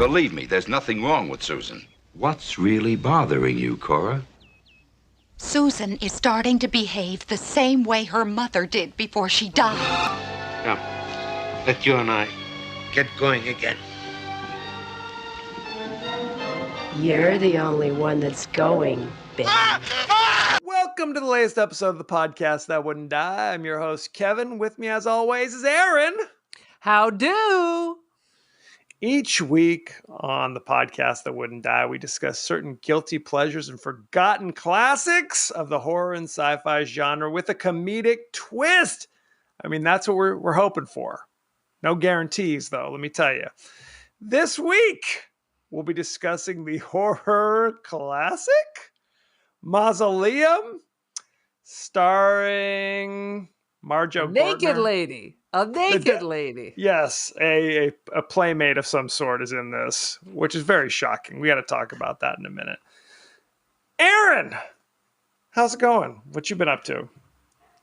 Believe me, there's nothing wrong with Susan. What's really bothering you, Cora? Susan is starting to behave the same way her mother did before she died. Come, let you and I get going again. You're the only one that's going, Ben. Welcome to the latest episode of the podcast that wouldn't die. I'm your host, Kevin. With me, as always, is Aaron. How do? Each week on the podcast that wouldn't die, we discuss certain guilty pleasures and forgotten classics of the horror and sci-fi genre with a comedic twist. I mean, that's what we're hoping for. No guarantees, though, let me tell you. This week, we'll be discussing the horror classic Mausoleum, starring Marjo Naked Gortner. lady. A naked lady. Yes, a playmate of some sort is in this, which is very shocking. We got to talk about that in a minute. Aaron, how's it going? What you been up to?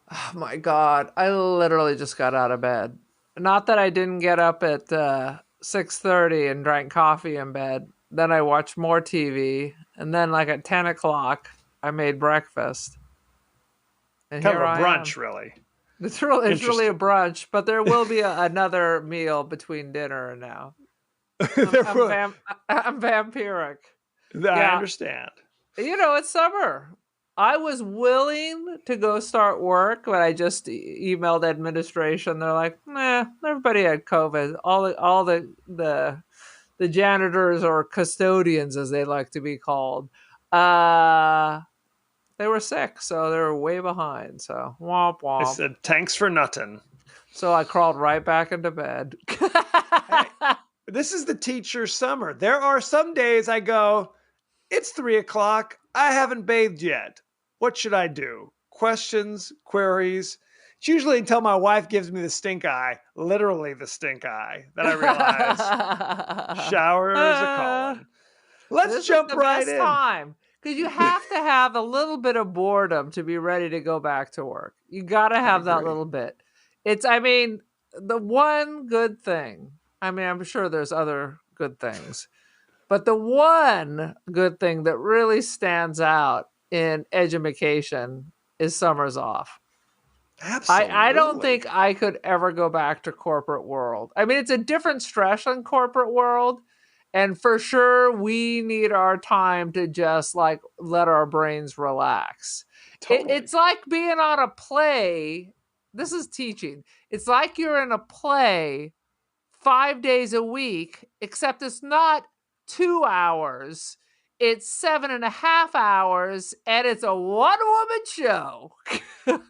Oh my God. I literally just got out of bed. Not that I didn't get up at 6:30 and drank coffee in bed. Then I watched more TV. And then like at 10 o'clock, I made breakfast. And Kind here of a I brunch, am. Really. It's really a brunch, but there will be another meal between dinner and now. I'm vampiric. I understand. You know, it's summer. I was willing to go start work, but I just emailed administration. They're like, "Nah, everybody had COVID. All the janitors or custodians, as they like to be called, they were sick, so they were way behind. So womp womp." I said, "Thanks for nothing." So I crawled right back into bed. Hey, this is the teacher summer. There are some days I go, it's 3 o'clock. I haven't bathed yet. What should I do? Questions, queries. It's usually until my wife gives me the stink eye, literally the stink eye, that I realize showers are calling. Let's jump right in. Time. Because you have to have a little bit of boredom to be ready to go back to work. You got to have that little bit. The one good thing, I'm sure there's other good things, but the one good thing that really stands out in edumacation is summers off. Absolutely. I don't think I could ever go back to corporate world. It's a different stress in corporate world. And for sure, we need our time to just like let our brains relax. Totally. It's like being on a play. This is teaching. It's like you're in a play 5 days a week, except it's not 2 hours. It's 7.5 hours, and it's a one-woman show.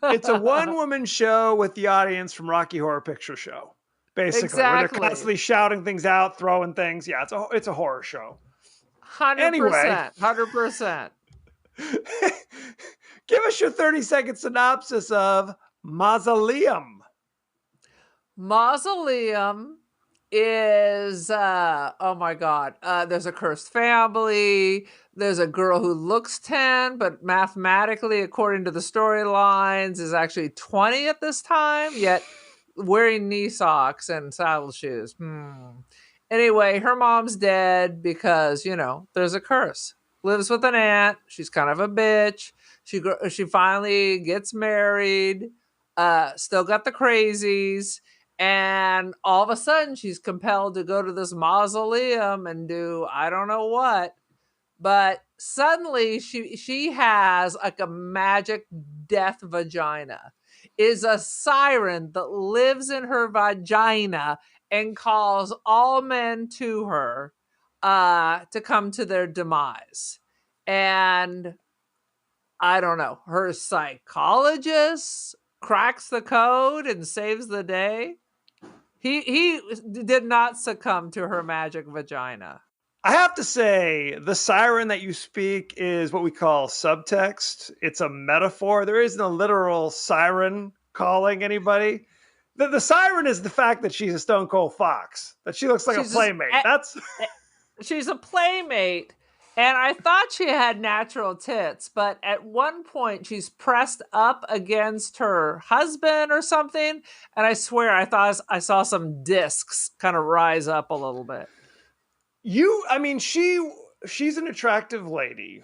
It's a one-woman show with the audience from Rocky Horror Picture Show. Basically, exactly. Where they're constantly shouting things out, throwing things. Yeah, it's a horror show. 100%. Anyway. 100%. Give us your 30-second synopsis of Mausoleum. Mausoleum is, oh my God, there's a cursed family. There's a girl who looks 10, but mathematically, according to the storylines, is actually 20 at this time, yet wearing knee socks and saddle shoes. Anyway, her mom's dead because, there's a curse. Lives with an aunt. She's kind of a bitch. She finally gets married. Still got the crazies. And all of a sudden, she's compelled to go to this mausoleum and do I don't know what. But suddenly, she has like a magic death vagina. Is a siren that lives in her vagina and calls all men to her to come to their demise. And I don't know, her psychologist cracks the code and saves the day. He did not succumb to her magic vagina. I have to say, the siren that you speak is what we call subtext. It's a metaphor. There isn't a literal siren calling anybody. The siren is the fact that she's a stone cold fox, that she looks like a playmate. She's a playmate, and I thought she had natural tits, but at one point she's pressed up against her husband or something, and I swear I thought I saw some discs kind of rise up a little bit. I mean, she's an attractive lady.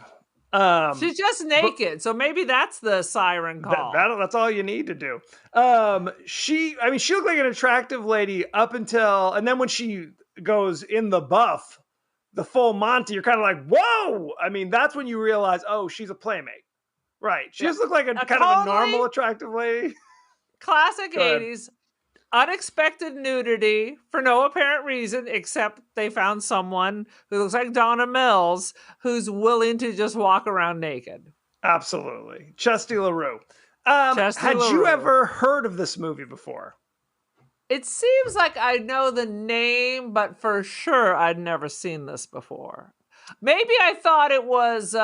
She's just naked, so maybe that's the siren call. That's all you need to do. She looked like an attractive lady up until, and then when she goes in the buff, the full Monty, you're kind of like, whoa! I mean, that's when you realize, oh, she's a playmate. Right. She just looked like a kind of a normal, attractive lady. Classic 80s. Unexpected nudity for no apparent reason, except they found someone who looks like Donna Mills who's willing to just walk around naked. Absolutely. Chesty LaRue. Had you ever heard of this movie before? It seems like I know the name, but for sure I'd never seen this before. Maybe I thought it was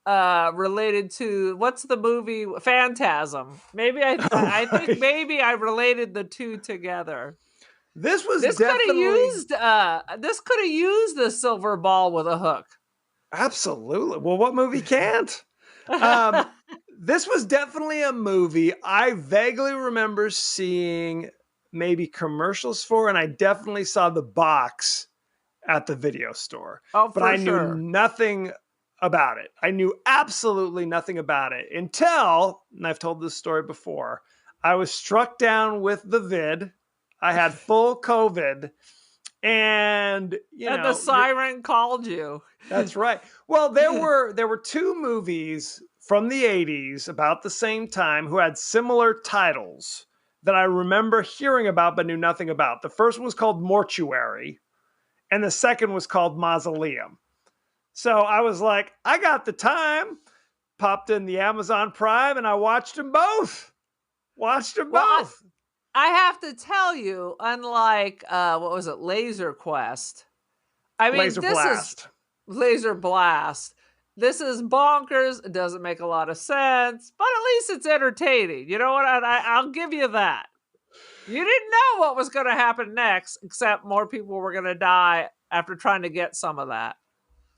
related to, what's the movie Phantasm? Maybe I think maybe I related the two together. This could have used the silver ball with a hook. Absolutely. Well, what movie can't? This was definitely a movie I vaguely remember seeing maybe commercials for, and I definitely saw the box at the video store. But I knew nothing about it. I knew absolutely nothing about it until, and I've told this story before, I was struck down with the vid. I had full COVID, and the siren called you. That's right. Well, there were two movies from the 80s about the same time who had similar titles that I remember hearing about but knew nothing about. The first one was called Mortuary, and the second was called Mausoleum. So I was like, I got the time, popped in the Amazon Prime, and I watched them both. I have to tell you, unlike, what was it, Laser Quest? I mean, Laser Blast. This is bonkers. It doesn't make a lot of sense, but at least it's entertaining. You know what? I'll give you that. You didn't know what was going to happen next, except more people were going to die after trying to get some of that.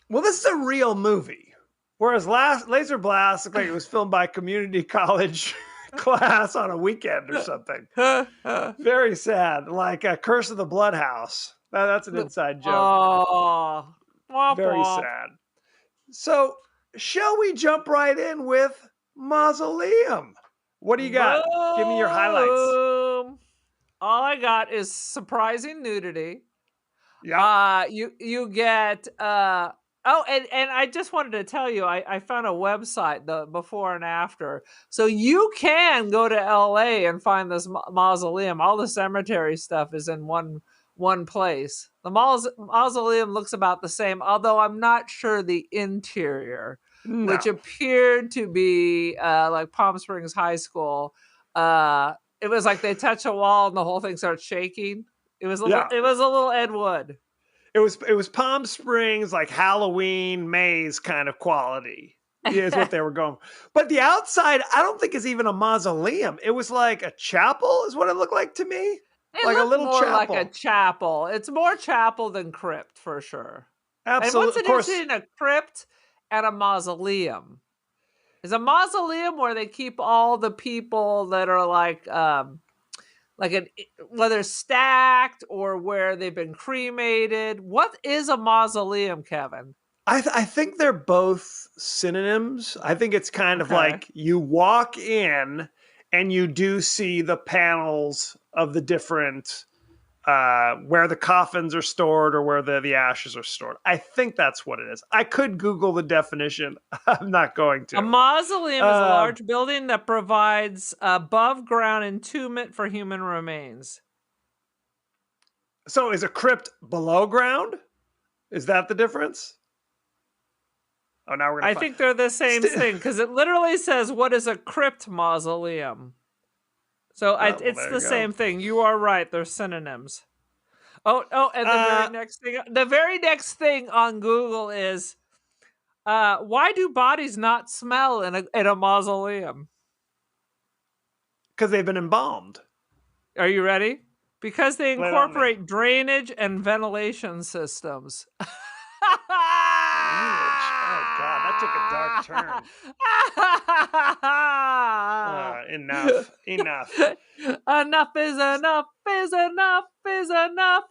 Well, this is a real movie. Whereas Laser Blast looked like it was filmed by a community college class on a weekend or something. Very sad. Like Curse of the Blood House. That's an inside joke. Oh, very sad. So, shall we jump right in with Mausoleum? What do you got? Give me your highlights. All I got is surprising nudity. Yeah. You get and I just wanted to tell you, I found a website, the before and after. So you can go to LA and find this mausoleum. All the cemetery stuff is in one place. The mausoleum looks about the same, although I'm not sure the interior, which appeared to be like Palm Springs High School. It was like they touch a wall and the whole thing starts shaking. It was a little Ed Wood. It was Palm Springs, like Halloween maze kind of quality. Is what they were going. But the outside, I don't think is even a mausoleum. It was like a chapel, is what it looked like to me. Like a little chapel. Like a chapel. It's more chapel than crypt for sure. Absolutely. And what's the difference between a crypt and a mausoleum? Is a mausoleum where they keep all the people that are whether stacked or where they've been cremated. What is a mausoleum, Kevin? I think they're both synonyms. I think it's kind of like you walk in and you do see the panels of the different where the coffins are stored or where the ashes are stored. I think that's what it is. I could Google the definition. I'm not going to. A mausoleum is a large building that provides above ground entombment for human remains. So is a crypt below ground? Is that the difference? Oh, now we're going to think they're the same thing because it literally says, what is a crypt mausoleum? So it's the same thing. You are right. They're synonyms. And the very next thing on Google is, why do bodies not smell in a mausoleum? Because they've been embalmed. Are you ready? Because they incorporate drainage and ventilation systems. Oh God, that took a dark turn. Enough. Enough is enough is enough is enough.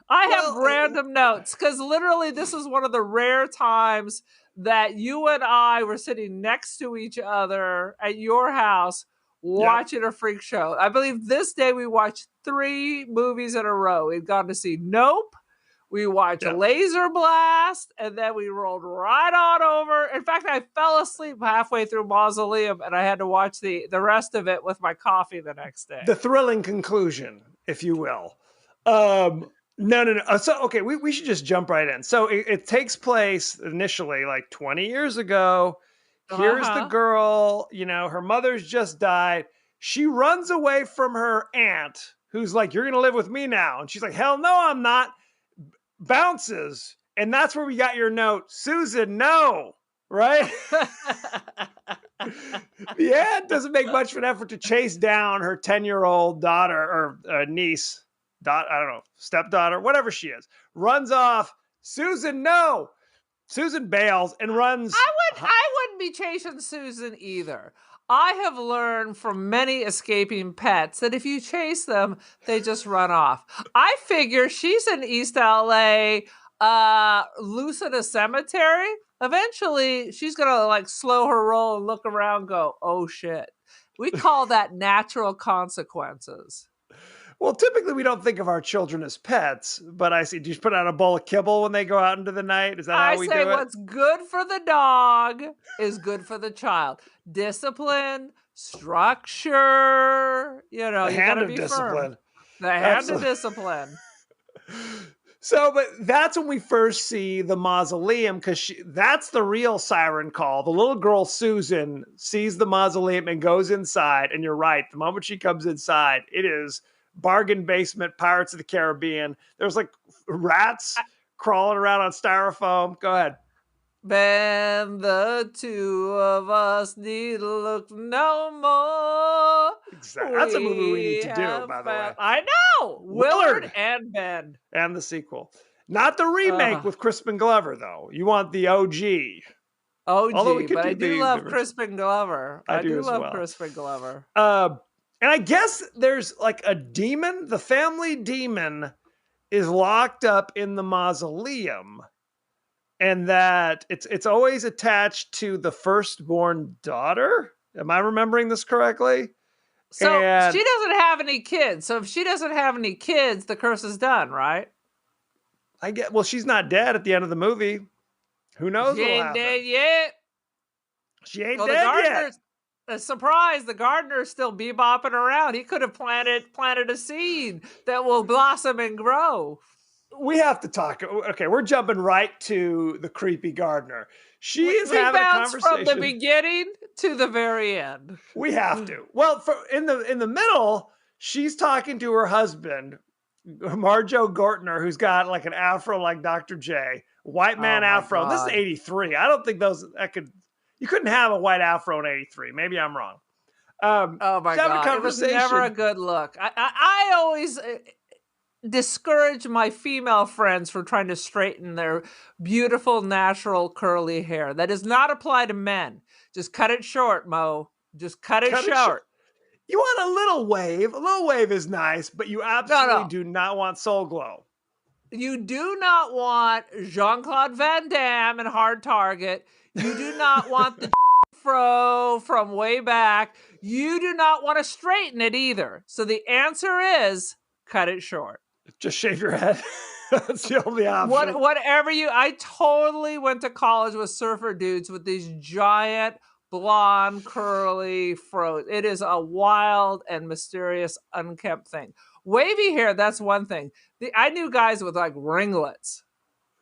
I have Well, random notes because literally this is one of the rare times that you and I were sitting next to each other at your house yep. watching a freak show. I believe this day we watched 3 movies in a row. We'd gone to see Nope, we watched Yep. Laser Blast, and then we rolled right on over. In fact, I fell asleep halfway through Mausoleum, and I had to watch the rest of it with my coffee the next day. The thrilling conclusion, if you will. No. So, okay, we should just jump right in. So it takes place initially like 20 years ago. Here's the Uh-huh. girl, her mother's just died. She runs away from her aunt, who's like, "You're going to live with me now." And she's like, "Hell no, I'm not." Bounces. And that's where we got your note. Susan, no. Right? The aunt doesn't make much of an effort to chase down her 10-year-old daughter or niece, I don't know, stepdaughter, whatever she is, runs off. Susan, no. Susan bails and runs. I wouldn't be chasing Susan either. I have learned from many escaping pets that if you chase them, they just run off. I figure she's in East LA, loose in a cemetery. Eventually, she's gonna like slow her roll and look around and go, oh shit. We call that natural consequences. Well, typically we don't think of our children as pets, but I see. Do you put out a bowl of kibble when they go out into the night? Is that how we do it? What's good for the dog is good for the child. Discipline, structure, you The hand gotta of be discipline. firm. The hand of discipline. So, but that's when we first see the mausoleum, because that's the real siren call. The little girl, Susan, sees the mausoleum and goes inside. And you're right. The moment she comes inside, it is bargain basement, Pirates of the Caribbean. There's like rats crawling around on styrofoam. Go ahead. Then the two of us need look no more. Exactly. That's a movie we need to do, by the way. I know. Willard and Ben. And the sequel. Not the remake with Crispin Glover, though. You want the OG. OG, but I do love Crispin Glover. I do love well. Crispin Glover. And I guess there's like a demon. The family demon is locked up in the mausoleum. And that it's always attached to the firstborn daughter. Am I remembering this correctly? So she doesn't have any kids. So if she doesn't have any kids, the curse is done, right? Well, she's not dead at the end of the movie. Who knows? She ain't dead yet. She ain't dead yet. A surprise! The gardener's still bebopping around. He could have planted a seed that will blossom and grow. We have to talk. Okay, we're jumping right to the creepy gardener. She is having a conversation from the beginning to the very end. We have to. Well, in the middle, she's talking to her husband, Marjo Gortner, who's got like an afro like Dr. J, white man afro. God. This is 83. I don't think you couldn't have a white afro in 83. Maybe I'm wrong. Oh my God. It was never a good look. I always discourage my female friends from trying to straighten their beautiful, natural, curly hair. That does not apply to men. Just cut it short, Mo. Just cut it short. You want a little wave. A little wave is nice, but you absolutely do not want soul glow. You do not want Jean-Claude Van Damme and Hard Target. You do not want the fro from way back. You do not want to straighten it either. So the answer is cut it short. Just shave your head. That's the only option. I totally went to college with surfer dudes with these giant blonde curly fros. It is a wild and mysterious unkempt thing. Wavy hair, that's one thing. I knew guys with like ringlets.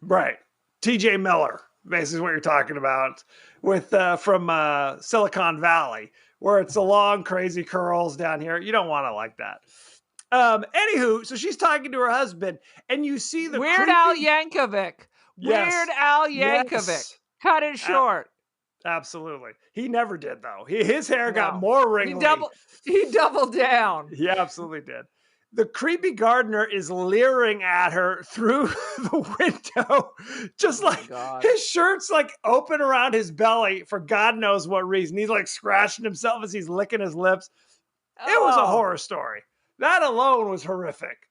Right. TJ Miller, basically what you're talking about with from Silicon Valley, where it's the long crazy curls down here. You don't want to like that. Anywho, so she's talking to her husband, and you see the Weird Al Yankovic. Weird Al Yankovic. Yes. Cut it short. Absolutely. He never did, though. His hair got more wrinkly. He doubled down. He absolutely did. The creepy gardener is leering at her through the window, just like his shirt's like open around his belly for God knows what reason. He's like scratching himself as he's licking his lips. It was a horror story. That alone was horrific.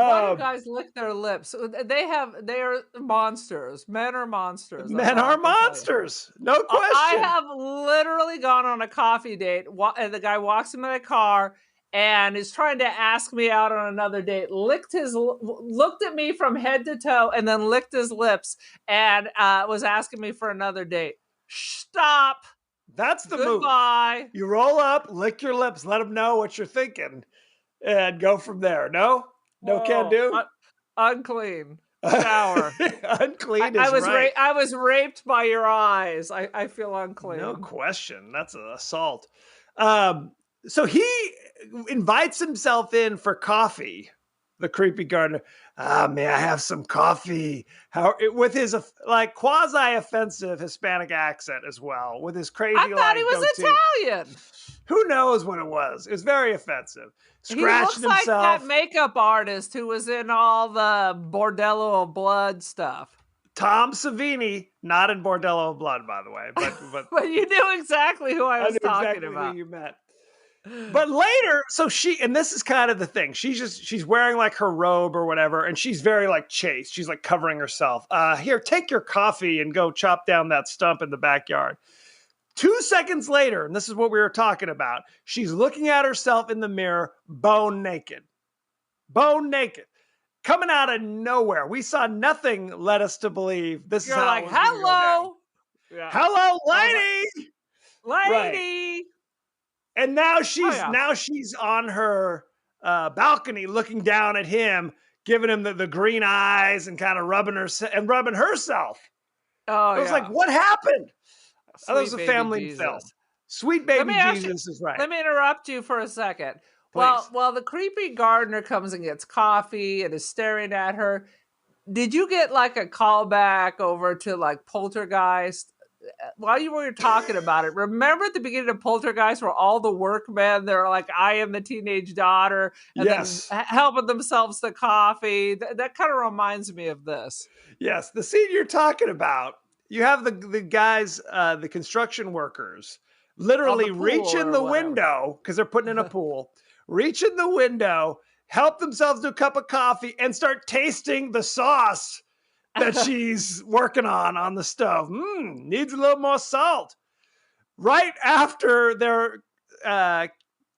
Why do Um, guys lick their lips? They are monsters. Men are monsters. That's Men all I are can tell you. monsters, no I question. have literally gone on a coffee date, and the guy walks in my car and is trying to ask me out on another date. Looked at me from head to toe, and then licked his lips, and was asking me for another date. Stop. That's the move. Goodbye. You roll up, lick your lips, let them know what you're thinking, and go from there. No, no can Oh, do. unclean. Shower. Unclean is right. I was raped by your eyes. I feel unclean. No question. That's an assault. So he invites himself in for coffee. The creepy gardener. May I have some coffee? With his like quasi offensive Hispanic accent as well, with his crazy. I thought he was goatee. Italian. Who knows what it was? It was very offensive. He looks Scratching like himself. that makeup artist who was in all the Bordello of Blood stuff. Tom Savini, not in Bordello of Blood, by the way, but But you knew exactly who I was knew talking exactly about. who you meant. But later, so and this is kind of the thing. She's wearing like her robe or whatever, and she's very like chaste. She's like covering herself. Here, take your coffee and go chop down that stump in the backyard. 2 seconds later, and this is what we were talking about, she's looking at herself in the mirror, bone naked. Bone naked. Coming out of nowhere. We saw nothing led us to believe this You're is how like, it was gonna go down. hello. Yeah. Hello, lady. Lady. And now she's on her balcony looking down at him, giving him the green eyes and kind of rubbing herself. Oh, I was like, what happened? Sweet That was a baby family Jesus. film. Sweet baby Jesus is right. Let me interrupt you for a second. Please. Well, the creepy gardener comes and gets coffee and is staring at her. Did you get like a callback over to like Poltergeist? While you were talking about it, remember at the beginning of Poltergeist where all the workmen, they're like, I am the teenage daughter, and Yes. then helping themselves to coffee. That kind of reminds me of this. Yes, the scene you're talking about, you have the guys, the construction workers, literally pool reach in or the whatever. window because they're putting in a pool, reach in the window, help themselves to a cup of coffee, and start tasting the sauce that she's working on the stove. Needs a little more salt. Right after they're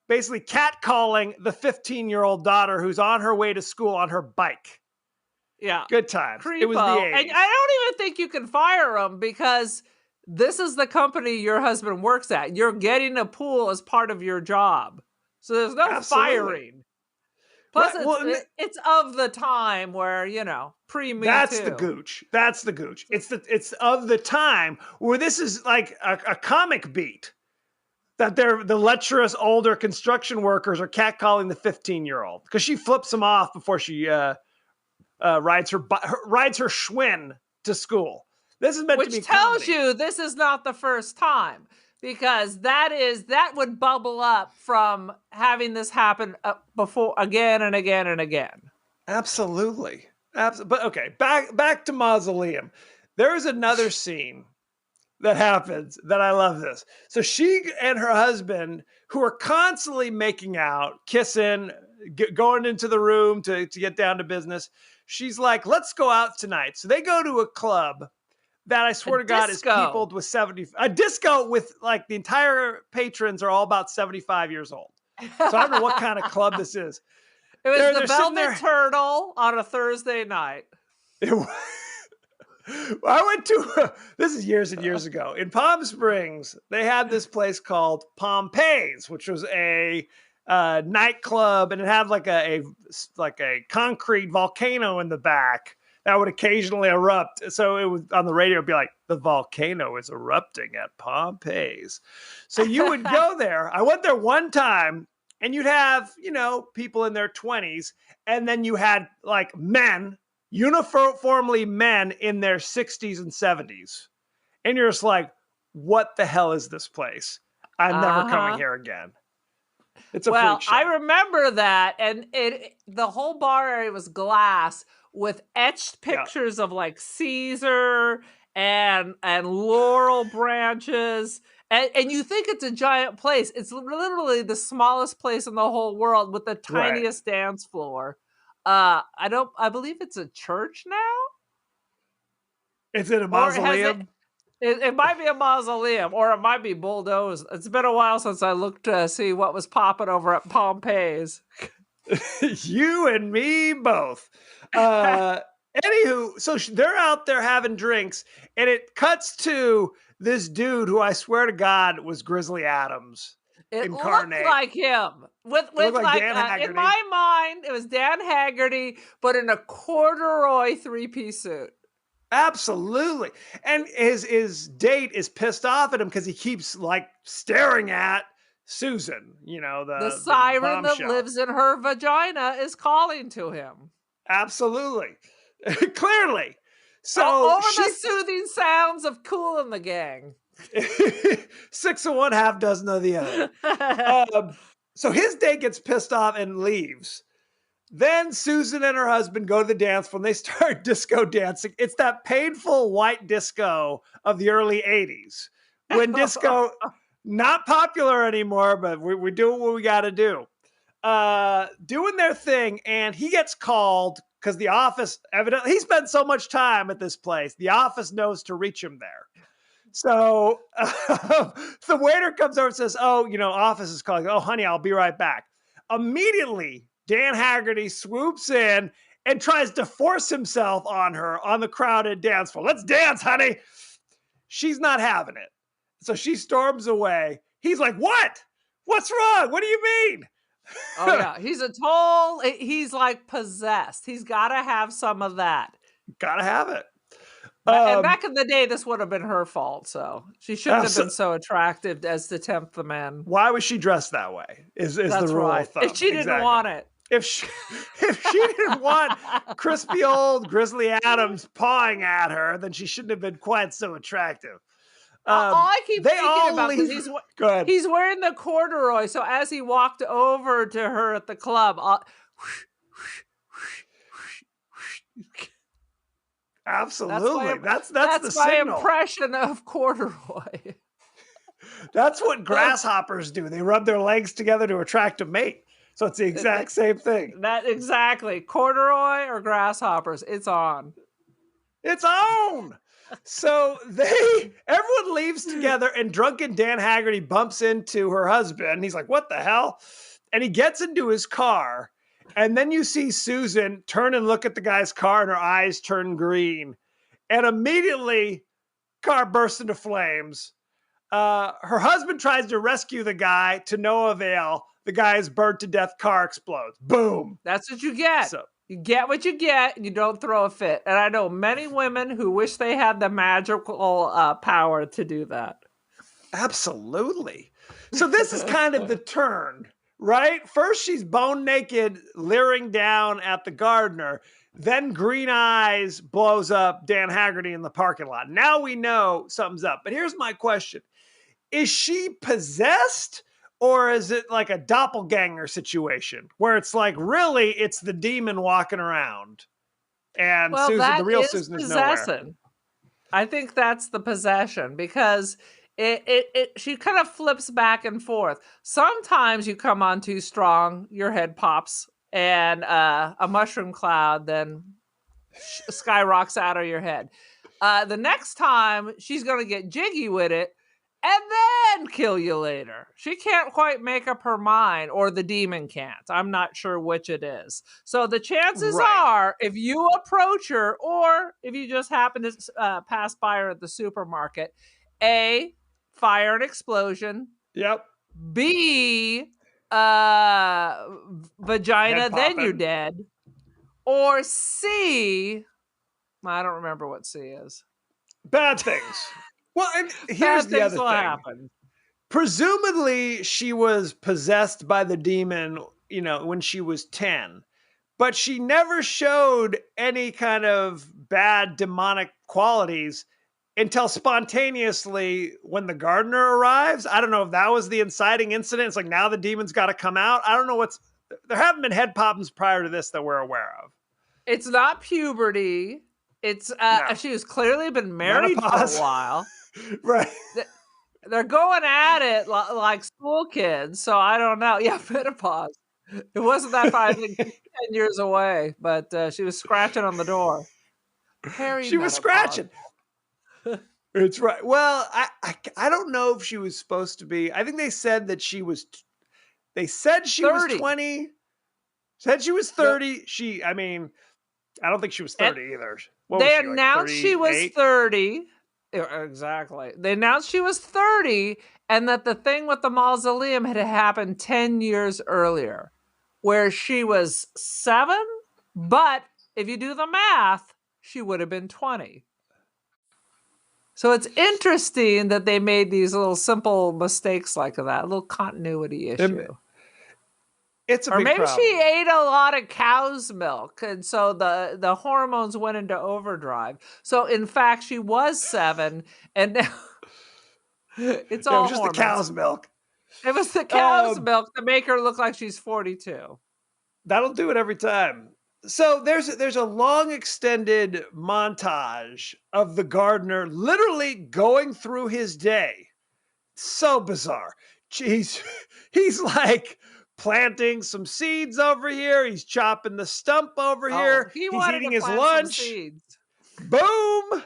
basically catcalling the 15-year-old daughter who's on her way to school on her bike. Yeah. Good times. Creepo. It was the 80s. And I don't even think you can fire him because this is the company your husband works at. You're getting a pool as part of your job. So there's no Absolutely. firing. Plus, Right, it's of the time where, pre-Me that's Too. the gooch. That's the gooch. It's of the time where this is like a comic beat that the lecherous older construction workers are catcalling the 15-year-old because she flips him off before she rides her Schwinn to school. This is meant to be Which tells comedy. you this is not the first time, because that would bubble up from having this happen before again and again and again. Absolutely. But okay, back to Mausoleum. There is another scene that happens that I love this. So she and her husband, who are constantly making out, kissing, going into the room to get down to business. She's like, let's go out tonight. So they go to a club that I swear to God is peopled with a disco with like the entire patrons are all about 75 years old. So I don't know what kind of club this is. It was the Velvet Turtle on a Thursday night. I went to, this is years and years ago, in Palm Springs, they had this place called Pompeii's, which was a nightclub, and it had like a concrete volcano in the back that would occasionally erupt. So it was on the radio, it'd be like, the volcano is erupting at Pompeii's. So you would go there. I went there one time, and you'd have, people in their 20s, and then you had like men, uniformly men in their 60s and 70s. And you're just like, what the hell is this place? I'm never coming here again. It's a freak show. I remember that, and the whole bar area was glass with etched pictures of like Caesar and laurel branches. And you think it's a giant place. It's literally the smallest place in the whole world with the tiniest dance floor. I believe it's a church now, It's in a or has mausoleum. it might be a mausoleum, or it might be bulldozed. It's been a while since I looked to see what was popping over at Pompeii's. You and me both. Anywho, so they're out there having drinks, and it cuts to this dude who I swear to God was Grizzly Adams It looked incarnate. like him with It looked like Dan in Haggerty. my mind, it was Dan Haggerty, but in a corduroy 3-piece suit. Absolutely. And his date is pissed off at him because he keeps like staring at Susan, The siren that bombshell. lives in her vagina is calling to him. Absolutely. Clearly. So over the soothing sounds of Kool and the Gang. 6 of one, half dozen of the other. So his date gets pissed off and leaves. Then Susan and her husband go to the dance floor and they start disco dancing. It's that painful white disco of the early 80s when disco not popular anymore, but we're doing what we got to do. Doing their thing, and he gets called because the office, evidently, he spent so much time at this place. The office knows to reach him there. So the waiter comes over and says, "Oh, office is calling. Oh, honey, I'll be right back." Immediately, Dan Haggerty swoops in and tries to force himself on her on the crowded dance floor. "Let's dance, honey." She's not having it. So she storms away. He's like, "What? What's wrong? What do you mean?" Oh, yeah. He's like possessed. He's got to have some of that. Gotta have it. And back in the day, this would have been her fault. So she shouldn't have been so attractive as to tempt the man. Why was she dressed that way? Is the rule of thumb. If she didn't want it. If she didn't want crispy old Grizzly Adams pawing at her, then she shouldn't have been quite so attractive. All I keep thinking about is he's wearing the corduroy. So as he walked over to her at the club, absolutely, that's my signal. Impression of corduroy. That's what grasshoppers do. They rub their legs together to attract a mate. So it's the exact same thing. Exactly. Corduroy or grasshoppers. It's on. It's on. So everyone leaves together, and drunken Dan Haggerty bumps into her husband. He's like, "What the hell?" And he gets into his car. And then you see Susan turn and look at the guy's car, and her eyes turn green. And immediately, car bursts into flames. Her husband tries to rescue the guy to no avail. The guy's burnt to death. Car explodes. Boom. That's what you get. So, you get what you get, and you don't throw a fit. And I know many women who wish they had the magical power to do that. Absolutely. So this is kind of the turn, right? First, she's bone naked, leering down at the gardener. Then Green Eyes blows up Dan Haggerty in the parking lot. Now we know something's up. But here's my question. Is she possessed? Or is it like a doppelganger situation where it's like, really, it's the demon walking around and Susan, the real Susan, is nowhere? I think that's the possession because she kind of flips back and forth. Sometimes you come on too strong, your head pops, and a mushroom cloud then skyrockets out of your head. The next time, she's going to get jiggy with it and then kill you later. She can't quite make up her mind, or the demon can't. I'm not sure which it is. So the chances are, if you approach her, or if you just happen to pass by her at the supermarket, A, fire and explosion. Yep. B, vagina, then you're dead. Or C, I don't remember what C is. Bad things. Well, and here's the other thing. Happen. Presumably, she was possessed by the demon, when she was 10. But she never showed any kind of bad demonic qualities until spontaneously when the gardener arrives. I don't know if that was the inciting incident. It's like, now the demon's got to come out. I don't know there haven't been head poppings prior to this that we're aware of. It's not puberty. It's no. She was clearly been married Menopause. For a while. Right. They're going at it like school kids. So I don't know. Yeah, menopause. It wasn't that far. I think 10 years away, but she was scratching on the door. She was Perimenopause. scratching. It's right. Well, I don't know if she was supposed to be. I think they said that she was. They said she was 30. 20. Said she was Yep. 30. I mean, I don't think she was And 30 either. What was they she, like announced she was 38? 30. Yeah, exactly. They announced she was 30 and that the thing with the mausoleum had happened 10 years earlier, where she was 7, but if you do the math, she would have been 20. So it's interesting that they made these little simple mistakes like that, a little continuity issue. It's a Or big maybe problem. she ate a lot of cow's milk, and so the hormones went into overdrive. So in fact, she was 7, and now it's It all was just the hormones. cow's milk. It was the cow's Um, milk to make her look like she's 42. That'll do it every time. So there's a long extended montage of the gardener literally going through his day. So bizarre. He's he's like planting some seeds over here. He's chopping the stump over Oh, here. he He's wanted eating to his plant some lunch. seeds. Boom.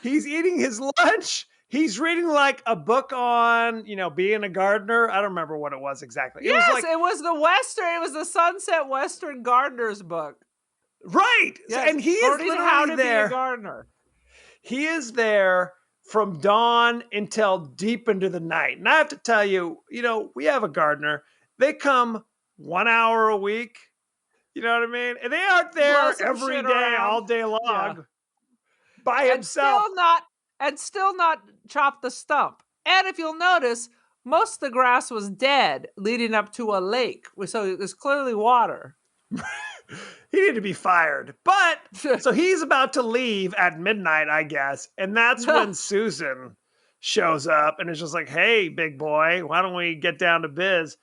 He's eating his lunch. He's reading like a book on, being a gardener. I don't remember what it was exactly. It was Yes, like, it was the Sunset Western Gardener's book. right. Yes, And he is learning how literally to be a there. gardener. He is there from dawn until deep into the night. And I have to tell you, we have a gardener. They come 1 hour a week. You know what I mean? And they aren't Blow there some every shit day, around. all day Yeah. long by and himself. still not chop the stump. And if you'll notice, most of the grass was dead leading up to a lake, so there's clearly water. He needed to be fired. But so he's about to leave at midnight, I guess. And that's when Susan shows up and is just like, hey, big boy, why don't we get down to biz?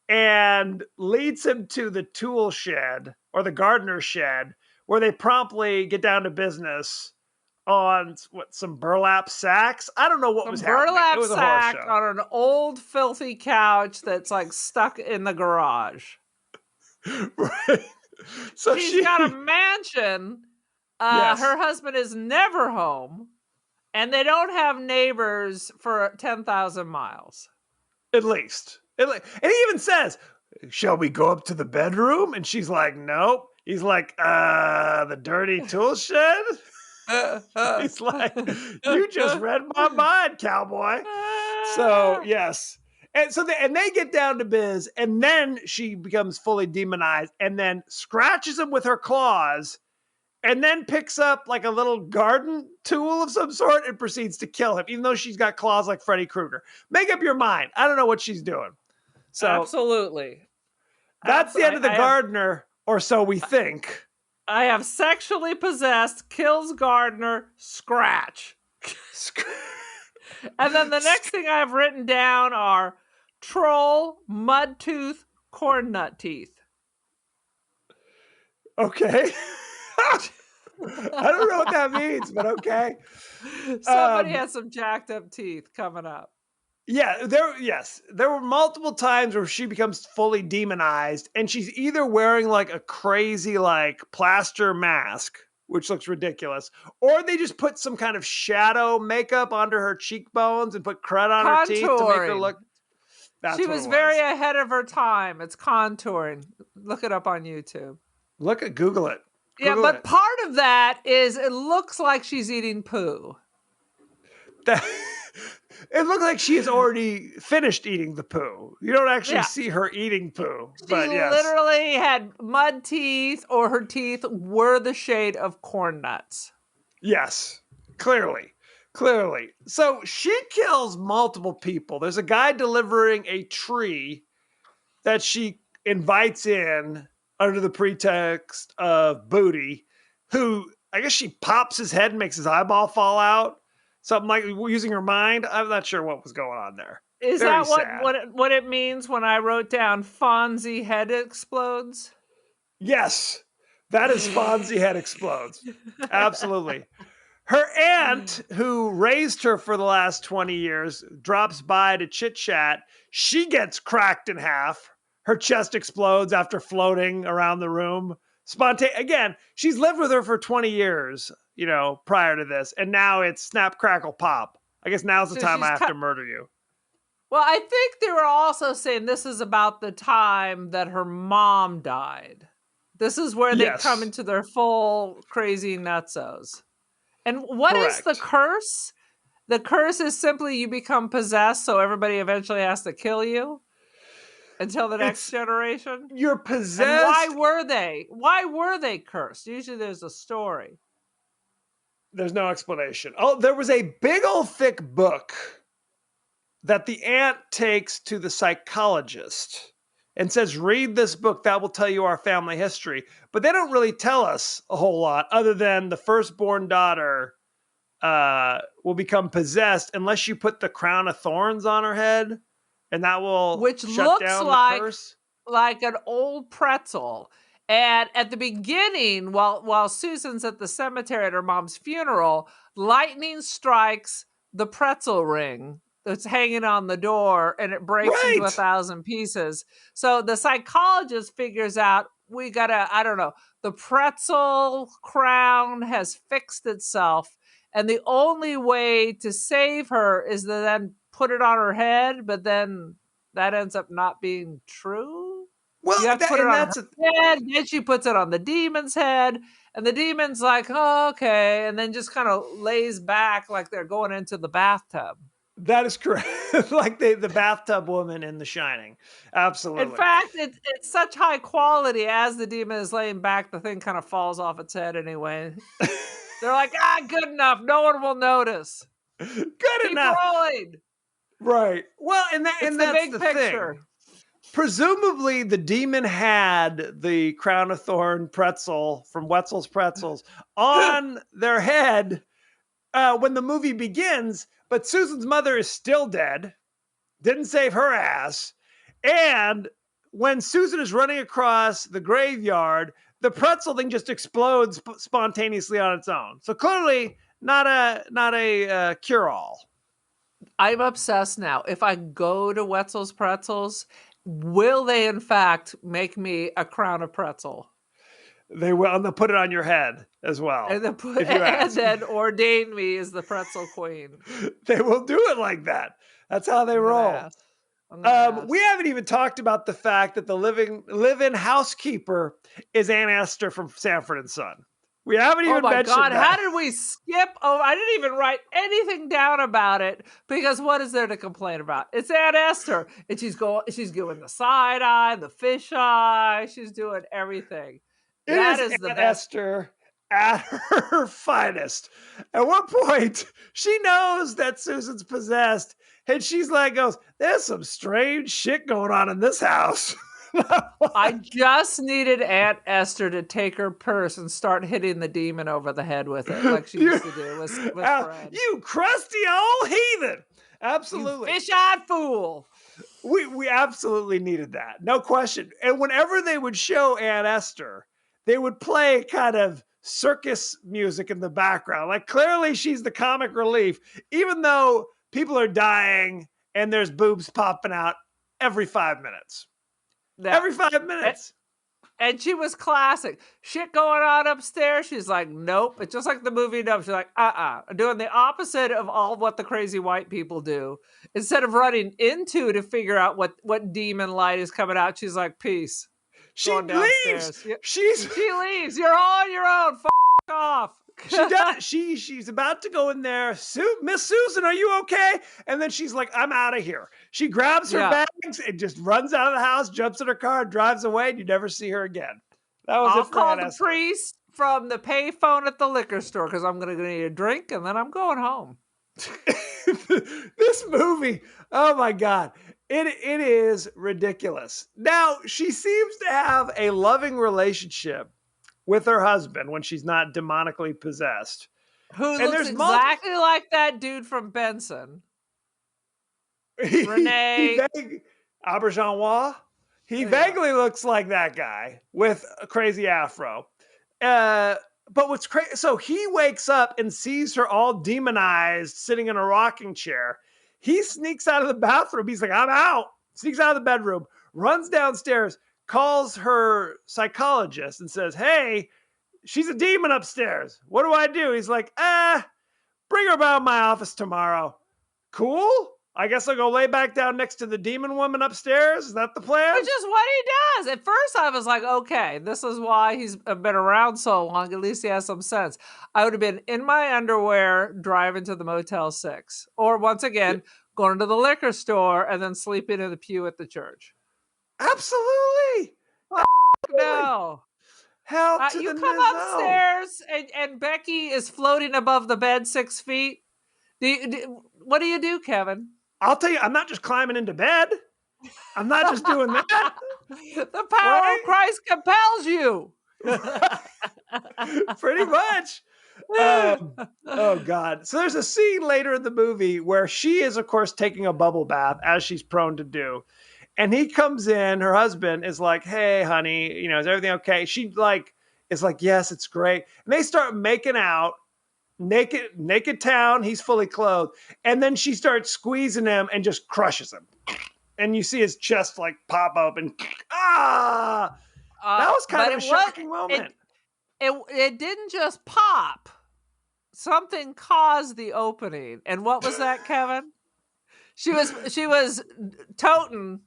And leads him to the tool shed or the gardener's shed where they promptly get down to business on some burlap sacks. I don't know what was Some happening. It burlap was a horror sack show. on an old filthy couch that's like stuck in the garage. Right. So She's got a mansion. Yes. Her husband is never home, and they don't have neighbors for 10,000 miles. At least. And he even says, shall we go up to the bedroom? And she's like, nope. He's like, the dirty tool shed? He's like, you just read my mind, cowboy. So, yes. And so they get down to biz, and then she becomes fully demonized and then scratches him with her claws and then picks up like a little garden tool of some sort and proceeds to kill him, even though she's got claws like Freddy Krueger. Make up your mind. I don't know what she's doing. So Absolutely. that's the end of the gardener, or so we think. I have sexually possessed, kills gardener, scratch. And then the next thing I have written down are troll, mud tooth, corn nut teeth. Okay. I don't know what that means, but okay. Somebody has some jacked up teeth coming up. Yeah, there were multiple times where she becomes fully demonized, and she's either wearing like a crazy like plaster mask, which looks ridiculous, or they just put some kind of shadow makeup under her cheekbones and put crud on her teeth to make her look. She was very ahead of her time. It's contouring. Look it up on YouTube. Google it. But part of that is it looks like she's eating poo. It looked like she has already finished eating the poo. You don't actually see her eating poo. She literally had mud teeth, or her teeth were the shade of corn nuts. Yes, clearly. So she kills multiple people. There's a guy delivering a tree that she invites in under the pretext of booty, who I guess she pops his head and makes his eyeball fall out. Something like using her mind. I'm not sure what was going on there. Is that what it means when I wrote down Fonzie head explodes? Yes, that is Fonzie head explodes. Absolutely. Her aunt, who raised her for the last 20 years, drops by to chit chat. She gets cracked in half. her chest explodes after floating around the room. Again, she's lived with her for 20 years, prior to this, and now it's snap, crackle, pop. I guess now's the So time I she's have to murder you. Well, I think they were also saying this is about the time that her mom died. This is where they come Yes, into their full crazy nutsos. And what is the correct. curse? The curse is simply you become possessed, so everybody eventually has to kill you until the next It's generation. you're And why possessed. were they? Why were they cursed? Usually there's a story. There's no explanation. Oh, there was a big old thick book that the aunt takes to the psychologist and says, read this book, that will tell you our family history. But they don't really tell us a whole lot other than the firstborn daughter will become possessed unless you put the crown of thorns on her head, and that will Which shut looks down the curse. like an old pretzel. And at the beginning, while Susan's at the cemetery at her mom's funeral, lightning strikes the pretzel ring that's hanging on the door and it breaks into Right. 1,000 pieces. So the psychologist figures out we gotta, I don't know, the pretzel crown has fixed itself. And the only way to save her is to then put it on her head, but then that ends up not being true. Well, You have to put it on her that's head, then she puts it on the demon's head, and the demon's like, oh, okay, and then just kind of lays back like they're going into the bathtub. that is correct. Like the bathtub woman in The Shining. In Absolutely. fact, it's such high quality as the demon is laying back, the thing kind of falls off its head anyway. They're like, good enough. No one will notice. Good Keep enough. rolling. Right. Well, and It's the that's big the picture. thing. Presumably, the demon had the crown of thorn pretzel from Wetzel's Pretzels on their head when the movie begins, but Susan's mother is still dead, didn't save her ass. And when Susan is running across the graveyard, the pretzel thing just explodes spontaneously on its own. So clearly, not a cure-all. I'm obsessed now. If I go to Wetzel's Pretzels, will they in fact make me a crown of pretzel? They will, and they'll put it on your head as well. And then, if you ask. then ordain me as the pretzel queen. They will do it like that. That's how they roll. We haven't even talked about the fact that the live-in housekeeper is Aunt Esther from Sanford and Son. We haven't even mentioned that. How did we skip? Oh, I didn't even write anything down about it because what is there to complain about? It's Aunt Esther, and she's doing the side eye, the fish eye. She's doing everything. That is the Aunt Esther at her finest. At one point, she knows that Susan's possessed, and she's like, there's some strange shit going on in this house. I just needed Aunt Esther to take her purse and start hitting the demon over the head with it, like she used to do with Fred. You crusty old heathen! Absolutely, you fish-eyed fool. We absolutely needed that, no question. And whenever they would show Aunt Esther, they would play kind of circus music in the background. Like clearly, she's the comic relief, even though people are dying and there's boobs popping out every 5 minutes. Every 5 minutes. And she was classic. Shit going on upstairs. She's like, nope. It's just like the movie Nope. She's like, doing the opposite of all what the crazy white people do. Instead of running into to figure out what demon light is coming out, she's like, peace. She leaves. She leaves. You're all on your own. F off. She does. She's about to go in there. Miss Susan, are you okay? And then she's like, I'm out of here. She grabs her bags and just runs out of the house, jumps in her car, drives away, and you never see her again. That was I'll it for call Aunt the Esther. priest from the payphone at the liquor store because I'm going to need a drink and then I'm going home. This movie, oh my God, it is ridiculous. Now, she seems to have a loving relationship with her husband when she's not demonically possessed. Who looks exactly like that dude from Benson. Renee. Aubergenois. He vaguely looks like that guy with a crazy afro. But what's crazy, so he wakes up and sees her all demonized sitting in a rocking chair. He sneaks out of the bathroom. He's like, I'm out. Sneaks out of the bedroom, runs downstairs, calls her psychologist, and says, "Hey, she's a demon upstairs. What do I do?" He's like, bring her by my office tomorrow. Cool. I guess I'll go lay back down next to the demon woman upstairs. Is that the plan? Which is what he does. At first, I was like, okay, this is why he's been around so long. At least he has some sense. I would have been in my underwear driving to the Motel 6. Or once again, going to the liquor store and then sleeping in the pew at the church. Absolutely. No. Hell to You the come nizzo. upstairs and Becky is floating above the bed 6 feet. What do you do, Kevin? I'll tell you, I'm not just climbing into bed. I'm not just doing that. The power of Christ compels you. Pretty much. Oh God. So there's a scene later in the movie where she is, of course, taking a bubble bath, as she's prone to do. And he comes in, her husband is like, "Hey, honey, is everything okay?" She is like, "Yes, it's great." And they start making out, naked town, he's fully clothed. And then she starts squeezing him and just crushes him. And you see his chest pop open. That was kind of a shocking moment. It didn't just pop. Something caused the opening. And what was that, Kevin? She was toting.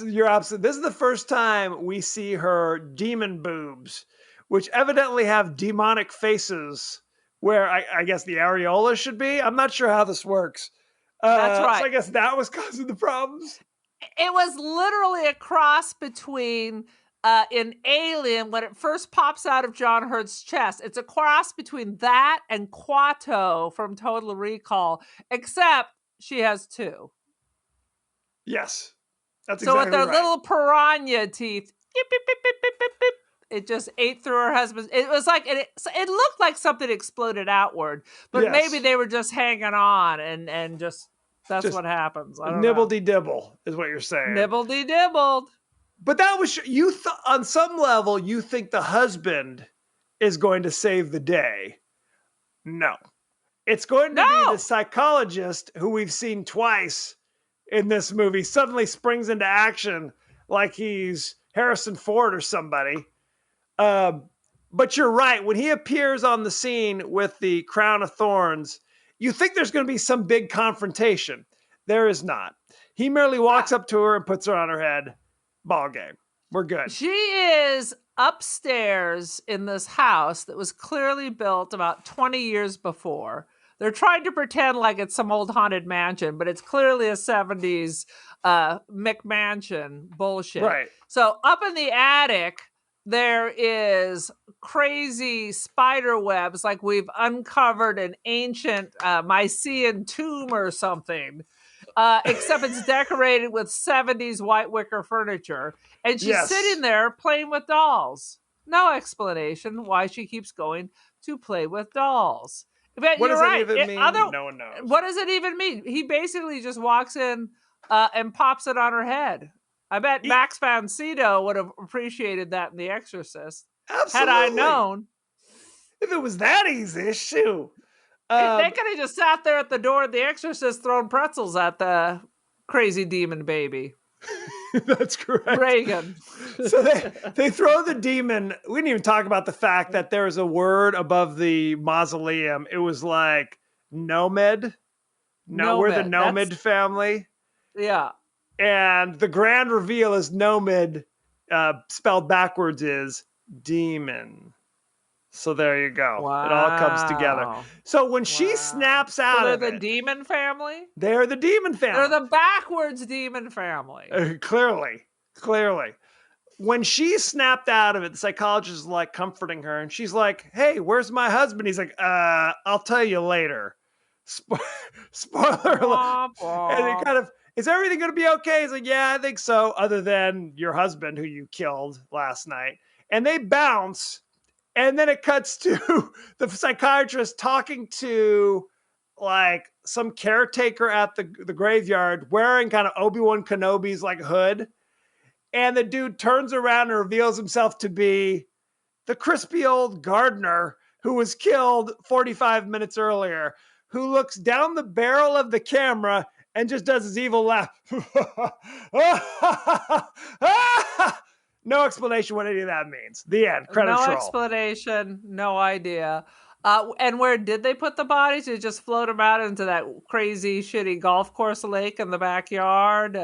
You're absolute. This is the first time we see her demon boobs, which evidently have demonic faces where I guess the areola should be. I'm not sure how this works. That's right. So I guess that was causing the problems. It was literally a cross between in Alien, when it first pops out of John Hurt's chest. It's a cross between that and Quato from Total Recall, except she has two. Yes. That's so exactly with their right. little piranha teeth, beep, beep, beep, beep, beep, beep, beep, it just ate through her husband's. It was like it looked like something exploded outward, but Yes. maybe they were just hanging on and just that's what happens. I don't know. Nibbledy-dibble is what you're saying. Nibbledy-dibbled. But that was on some level you think the husband is going to save the day. No. It's going to be the psychologist who we've seen twice in this movie suddenly springs into action like he's Harrison Ford or somebody. But you're right. When he appears on the scene with the crown of thorns, you think there's going to be some big confrontation. There is not. He merely walks up to her and puts her on her head. Ball game. We're good. She is upstairs in this house that was clearly built about 20 years before. They're trying to pretend like it's some old haunted mansion, but it's clearly a 70s McMansion bullshit. Right. So up in the attic, there is crazy spider webs, like we've uncovered an ancient Mycenaean tomb or something. Except it's decorated with 70s white wicker furniture. And she's sitting there playing with dolls. No explanation why she keeps going to play with dolls. But what you're does right. that even mean? No one knows. What does it even mean? He basically just walks in and pops it on her head. I bet Max von Sydow would have appreciated that in The Exorcist. Absolutely. Had I known. If it was that easy, shoot. They could have just sat there at the door of The Exorcist throwing pretzels at the crazy demon baby. That's correct. Reagan. So they throw the demon. We didn't even talk about the fact that there was a word above the mausoleum. It was like Nomad. No, we're the Nomad family. Yeah. And the grand reveal is Nomad, spelled backwards, is demon. So there you go. Wow. It all comes together. So when she snaps out of it. They're the demon family? They're the demon family. They're the backwards demon family. Clearly. When she snapped out of it, the psychologist is like comforting her. And she's like, "Hey, where's my husband?" He's like, "I'll tell you later." Spoiler alert. And it kind of, "Is everything going to be okay?" He's like, "Yeah, I think so. Other than your husband who you killed last night." And they bounce. And then it cuts to the psychiatrist talking to like some caretaker at the graveyard wearing kind of Obi-Wan Kenobi's like hood. And the dude turns around and reveals himself to be the crispy old gardener who was killed 45 minutes earlier, who looks down the barrel of the camera and just does his evil laugh. No explanation what any of that means. The end. Credits No roll. explanation. No idea. And where did they put the bodies? Did they just float them out into that crazy, shitty golf course lake in the backyard?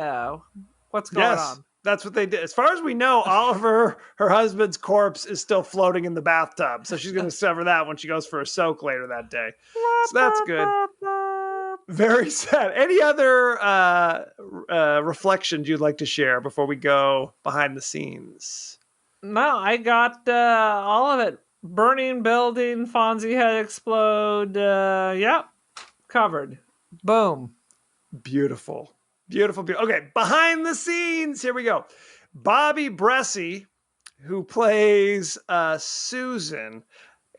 What's going Yes, on? that's what they did. As far as we know, Oliver, her husband's corpse, is still floating in the bathtub. So she's going to discover that when she goes for a soak later that day. So that's good. Very sad. Any other reflections you'd like to share before we go behind the scenes? No, I got all of it. Burning building, Fonzie head explode. Yep, covered. Boom. Beautiful. Beautiful. Okay, behind the scenes. Here we go. Bobby Bressie, who plays Susan.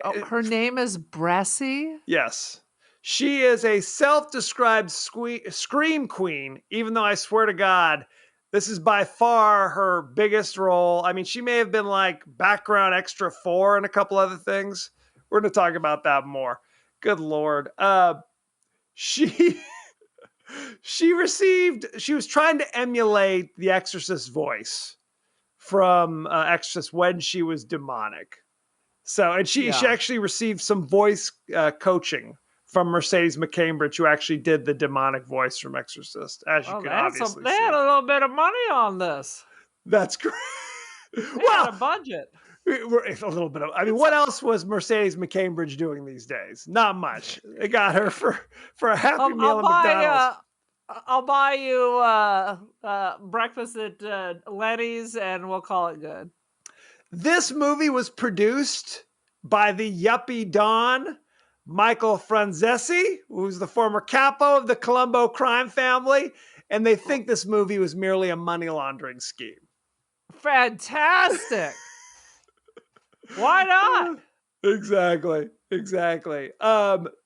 Oh, her name is Bressie? Yes. She is a self-described scream queen, even though I swear to God, this is by far her biggest role. I mean, she may have been like background extra 4 and a couple other things. We're going to talk about that more. Good Lord. She she was trying to emulate the Exorcist voice from Exorcist when she was demonic. So, and she actually received some voice coaching from Mercedes McCambridge, who actually did the demonic voice from Exorcist, as you can obviously they see. had a little bit of money on this. That's great. They had a budget. A little bit of. I mean, what else was Mercedes McCambridge doing these days? Not much. They got her for a Happy Meal at McDonald's. I'll buy you breakfast at Lenny's, and we'll call it good. This movie was produced by the yuppie Don, Michael Franzesi, who's the former capo of the Colombo crime family, and they think this movie was merely a money laundering scheme. Fantastic. Why not? Exactly.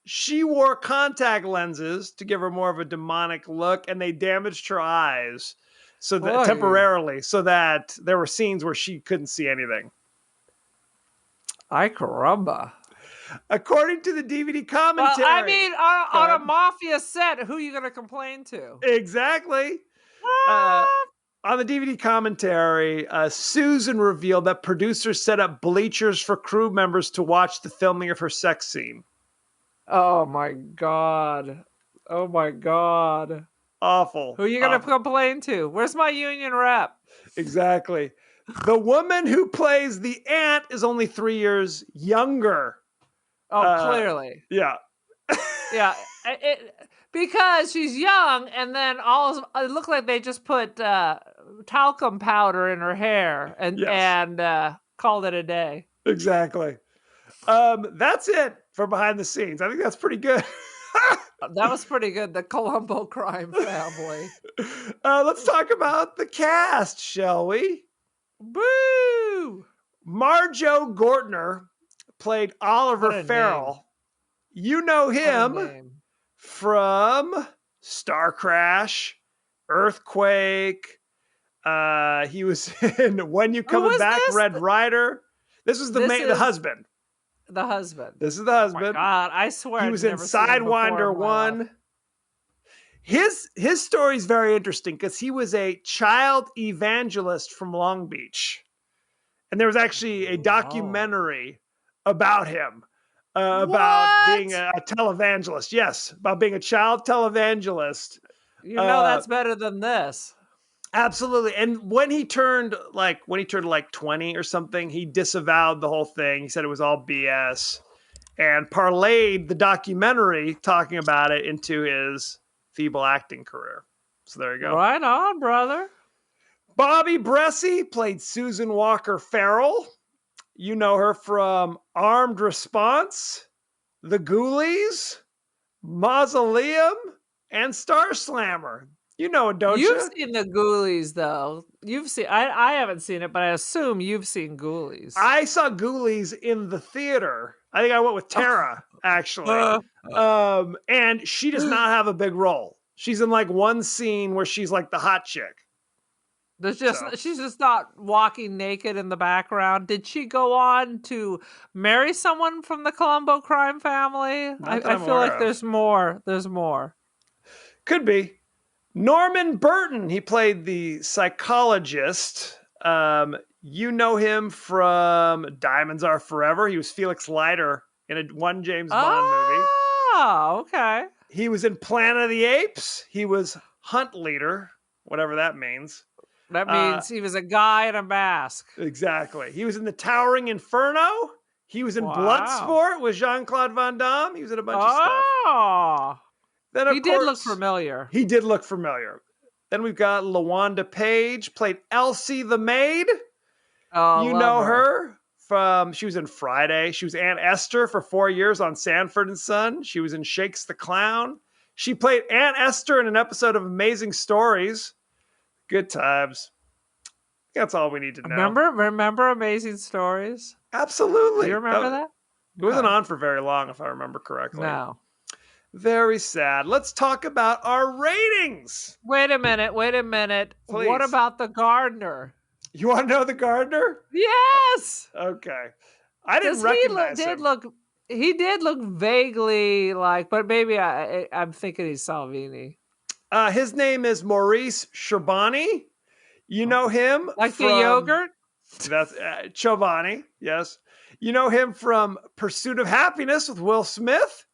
She wore contact lenses to give her more of a demonic look, and they damaged her eyes temporarily, so that there were scenes where she couldn't see anything. Ay caramba. According to the DVD commentary. Well, I mean, on a mafia set, who are you going to complain to? Exactly. On the DVD commentary, Susan revealed that producers set up bleachers for crew members to watch the filming of her sex scene. Oh my God. Awful. Who are you going to complain to? Where's my union rep? Exactly. The woman who plays the aunt is only 3 years younger. Oh, clearly. Yeah. Yeah. Because she's young, and then it looked like they just put talcum powder in her hair and called it a day. Exactly. That's it for behind the scenes. I think that's pretty good. That was pretty good. The Colombo crime family. Let's talk about the cast, shall we? Boo! Marjo Gortner played Oliver Farrell. Name. You know him from Star Crash, Earthquake. He was in When You Coming Back, Red Rider. This is the husband. The husband. This is the husband. Oh my God, I swear he was in Sidewinder 1. His story is very interesting because he was a child evangelist from Long Beach. And there was actually a documentary about him, about being a televangelist. Yes, about being a child televangelist. You know that's better than this. Absolutely. And when he turned like 20 or something, he disavowed the whole thing. He said it was all BS and parlayed the documentary talking about it into his feeble acting career. So there you go. Right on, brother. Bobby Bressie played Susan Walker Farrell. You know her from Armed Response, The Ghoulies, Mausoleum, and Star Slammer. You know it, don't you? You've seen the Ghoulies, though. You've seen. I haven't seen it, but I assume you've seen Ghoulies. I saw Ghoulies in the theater. I think I went with Tara, actually. And she does not have a big role. She's in like one scene where she's like the hot chick. She's just not walking naked in the background. Did she go on to marry someone from the Colombo crime family? I feel like there's more. There's more. Could be. Norman Burton, he played the psychologist. You know him from Diamonds Are Forever. He was Felix Leiter in one James Bond movie. Oh, okay. He was in Planet of the Apes. He was Hunt Leader, whatever that means. That means he was a guy in a mask. Exactly. He was in The Towering Inferno. He was in Bloodsport with Jean-Claude Van Damme. He was in a bunch of stuff. Oh, Then, of he course, did look familiar. He did look familiar. Then we've got LaWanda Page, played Elsie the Maid. Oh, you know her from, she was in Friday. She was Aunt Esther for 4 years on Sanford and Son. She was in Shakes the Clown. She played Aunt Esther in an episode of Amazing Stories. Good times. That's all we need to know. Remember Amazing Stories? Absolutely. Do you remember that? It wasn't on for very long, if I remember correctly. No. Very sad. Let's talk about our ratings. Wait a minute. Please. What about the gardener? You want to know the gardener? Yes. Okay. I didn't recognize him. He did look vaguely like, but maybe I'm thinking he's Salvini. His name is Maurice Sherbani. You know him like from, the yogurt? That's Chobani, yes. You know him from Pursuit of Happiness with Will Smith.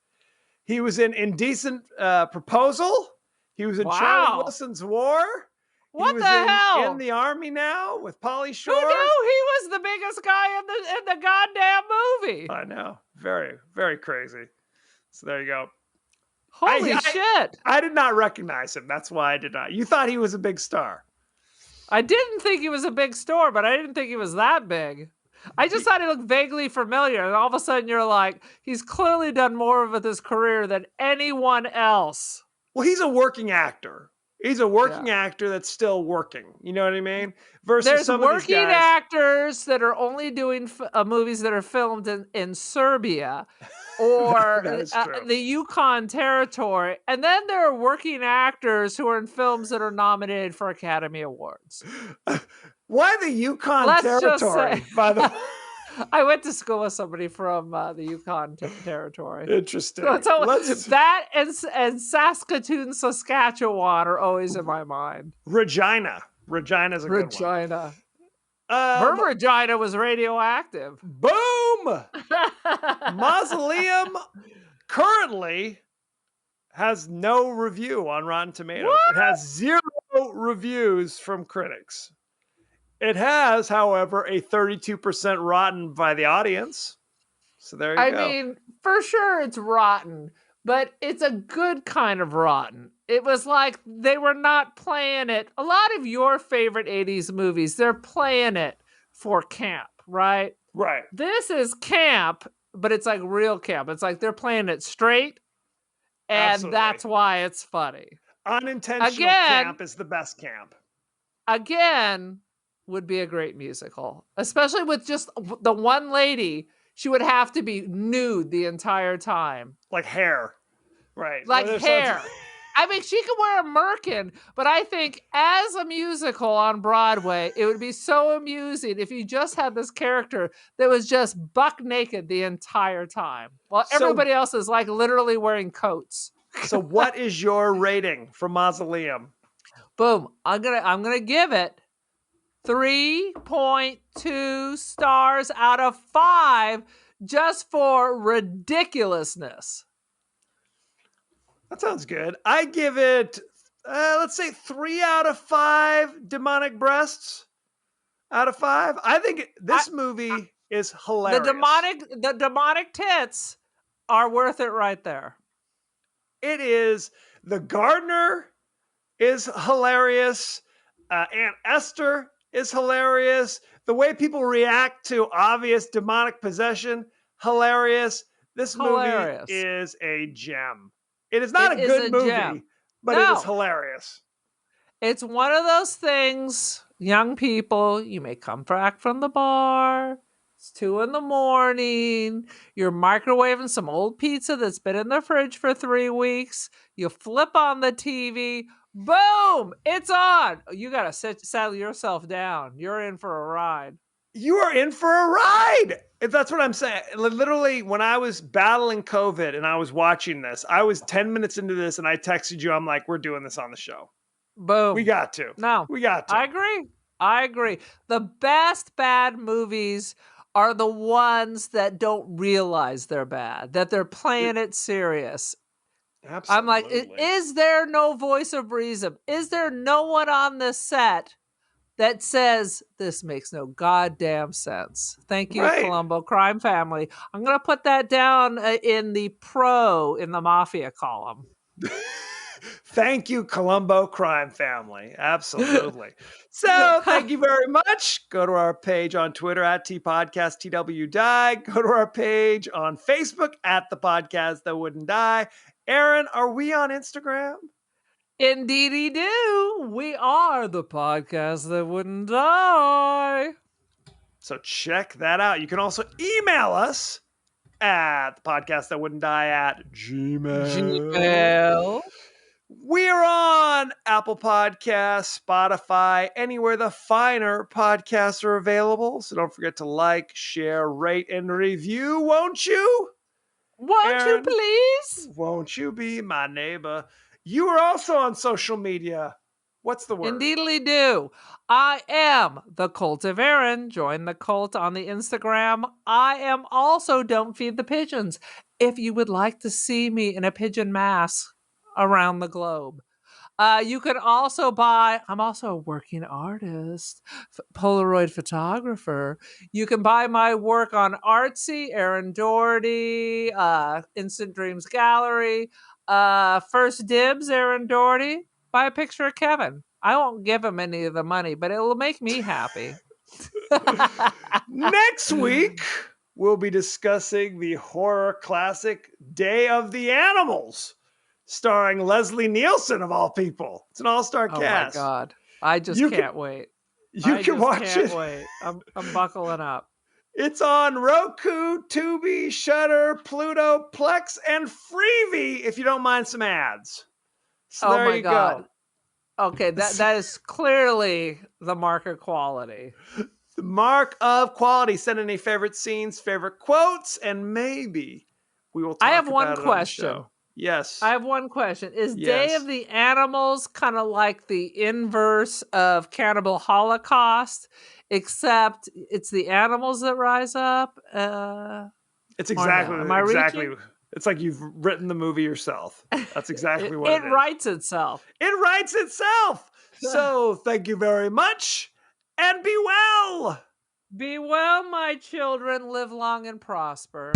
He was in Indecent Proposal. He was in Charlie Wilson's War. What the hell? In the Army now with Pauly Shore. Who knew he was the biggest guy in the goddamn movie? I know. Very, very crazy. So there you go. Holy shit. I did not recognize him. That's why I did not. You thought he was a big star. I didn't think he was a big star, but I didn't think he was that big. I just thought he looked vaguely familiar. And all of a sudden you're like, he's clearly done more of his career than anyone else. Well, he's a working actor. He's a working actor that's still working. You know what I mean? Versus there's some working of these guys. actors that are only doing movies that are filmed in Serbia or the Yukon Territory. And then there are working actors who are in films that are nominated for Academy Awards. Why the Yukon Territory, by the way? I went to school with somebody from the Yukon Territory. Interesting. So that and Saskatoon, Saskatchewan are always in my mind. Regina. Regina's a good one. Regina. Her vagina was radioactive. Boom! Mausoleum currently has no review on Rotten Tomatoes. What? It has 0 reviews from critics. It has, however, a 32% rotten by the audience. So there you go. I mean, for sure it's rotten, but it's a good kind of rotten. It was like they were not playing it. A lot of your favorite 80s movies, they're playing it for camp, right? Right. This is camp, but it's like real camp. It's like they're playing it straight, and that's why it's funny. Unintentional camp is the best camp. Again, would be a great musical, especially with just the one lady. She would have to be nude the entire time. Like hair. Right. Like hair. I mean, she could wear a merkin, but I think as a musical on Broadway, it would be so amusing if you just had this character that was just buck naked the entire time while everybody else is like literally wearing coats. So what is your rating for Mausoleum? Boom. I'm gonna give it 3.2 stars out of 5 just for ridiculousness. That sounds good. I give it, let's say 3 out of 5 demonic breasts out of 5. I think this movie is hilarious. The demonic tits are worth it right there. It is. The gardener is hilarious. Aunt Esther is hilarious. The way people react to obvious demonic possession, hilarious. This movie is a gem. It is not a good movie, but it is hilarious. It's one of those things, young people, you may come back from the bar. It's 2 a.m. You're microwaving some old pizza that's been in the fridge for 3 weeks. You flip on the TV. Boom! It's on. You got to settle yourself down. You're in for a ride. You are in for a ride. That's what I'm saying. Literally, when I was battling COVID and I was watching this, I was 10 minutes into this and I texted you. I'm like, we're doing this on the show. Boom. We got to. No, We got to. I agree. I agree. The best bad movies are the ones that don't realize they're bad, that they're playing it serious. I'm like, Absolutely. is there no voice of reason? Is there no one on the set that says this makes no goddamn sense? Thank you, Right. Columbo crime family. I'm going to put that down in the mafia column. Thank you, Columbo crime family. Absolutely. So thank you very much. Go to our page on Twitter at TPodcast TWDie. Go to our page on Facebook at The Podcast That Wouldn't Die. Aaron, are we on Instagram? Indeedy do. We are the podcast that wouldn't die. So check that out. You can also email us at the podcast that wouldn't die at Gmail. We're on Apple Podcasts, Spotify, anywhere the finer podcasts are available. So don't forget to like, share, rate, and review, won't you? Won't you Aaron, please? won't you be my neighbor? You are also on social media. What's the word? Indeedly do. I am the Cult of Aaron. Join the cult on the Instagram. I am also Don't Feed the Pigeons. If you would like to see me in a pigeon mask around the globe. You can also buy, I'm also a working artist, Polaroid photographer. You can buy my work on Artsy, Aaron Doherty, Instant Dreams Gallery, First Dibs, Aaron Doherty. Buy a picture of Kevin. I won't give him any of the money, but it will make me happy. Next week, we'll be discussing the horror classic Day of the Animals, starring Leslie Nielsen, of all people. It's an all-star cast. Oh my God. I just can't wait. You can watch it. Wait. I'm buckling up. It's on Roku, Tubi, Shudder, Pluto, Plex, and Freevee, if you don't mind some ads. So there you go. Okay, that is clearly the mark of quality. The mark of quality. Send any favorite scenes, favorite quotes, and maybe we will talk I have about one it question. on the show. Yes. I have one question. Is Day of the Animals kind of like the inverse of Cannibal Holocaust, except it's the animals that rise up? It's exactly. Am I reaching? It's like you've written the movie yourself. That's exactly what it is. It writes itself. It writes itself. So thank you very much, and be well. Be well, my children. Live long and prosper.